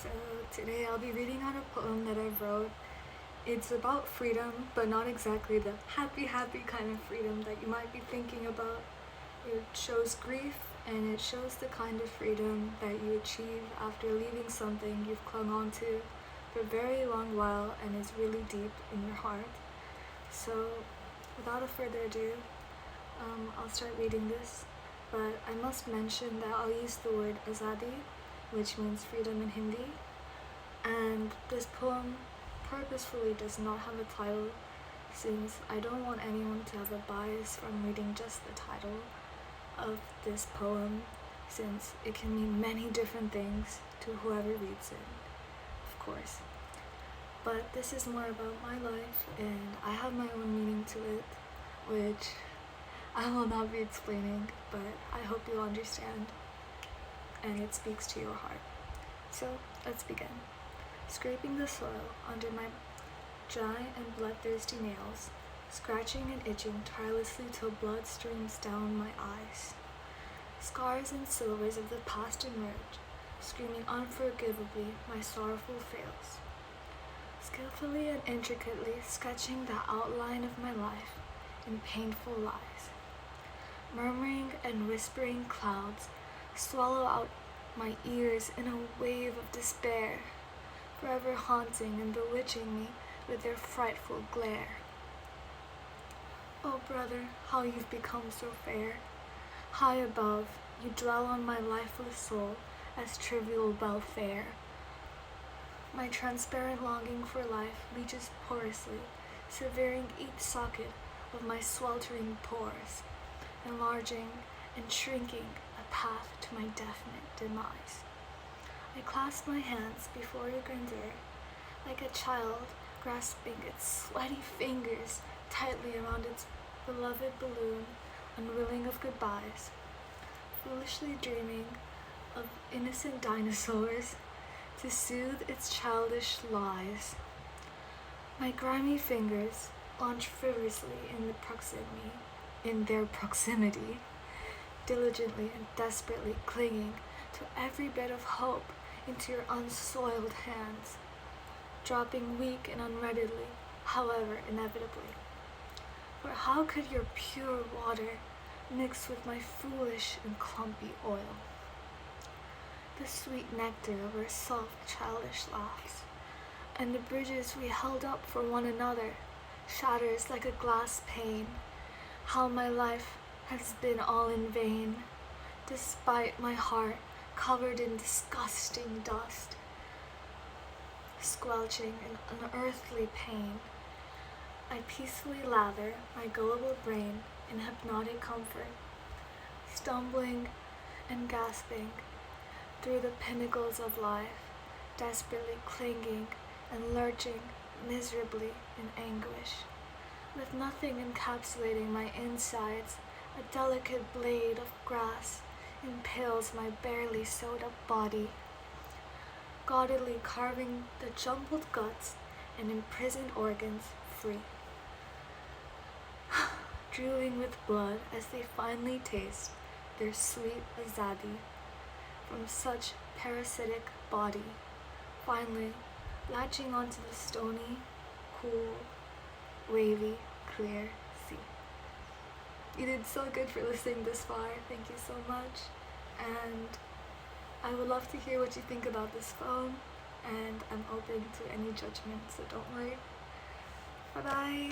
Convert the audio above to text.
So today I'll be reading out a poem that I wrote. It's about freedom, but not exactly the happy kind of freedom that you might be thinking about. It shows grief, and it shows the kind of freedom that you achieve after leaving something you've clung on to for a very long while and is really deep in your heart. So without a further ado, I'll start reading this, but I must mention that I'll use the word azadi, which means freedom in Hindi, and this poem purposefully does not have a title, since I don't want anyone to have a bias from reading just the title of this poem, since it can mean many different things to whoever reads it, of course. But this is more about my life, and I have my own meaning to it, which I will not be explaining, but I hope you'll understand, and it speaks to your heart. So let's begin. Scraping the soil under my dry and bloodthirsty nails, scratching and itching tirelessly till blood streams down my eyes. Scars and silvers of the past emerge, screaming unforgivably my sorrowful fails. Skillfully and intricately sketching the outline of my life in painful lies. Murmuring and whispering clouds swallow out my ears in a wave of despair, forever haunting and bewitching me with their frightful glare. Oh brother, how you've become so fair. High above, you dwell on my lifeless soul as trivial welfare. My transparent longing for life reaches porously, severing each socket of my sweltering pores, enlarging and shrinking a path to my definite demise. I clasp my hands before your grandeur, like a child grasping its sweaty fingers tightly around its beloved balloon, unwilling of goodbyes, foolishly dreaming of innocent dinosaurs to soothe its childish lies. My grimy fingers launch frivolously in their proximity, diligently and desperately clinging to every bit of hope into your unsoiled hands, dropping weak and unreadily, however inevitably. For how could your pure water mix with my foolish and clumpy oil? The sweet nectar of our soft childish laughs, and the bridges we held up for one another, shatters like a glass pane. How my life has been all in vain, despite my heart covered in disgusting dust, squelching an unearthly pain. I peacefully lather my gullible brain in hypnotic comfort, stumbling and gasping through the pinnacles of life, desperately clinging and lurching miserably in anguish, with nothing encapsulating my insides. A delicate blade of grass impales my barely sewed-up body, gaudily carving the jumbled guts and imprisoned organs free, drooling with blood as they finally taste their sweet azadi from such parasitic body, finally latching onto the stony, cool, wavy, clear sea. You did so good for listening this far. Thank you so much, and I would love to hear what you think about this poem, and I'm open to any judgment, so don't worry. Bye bye.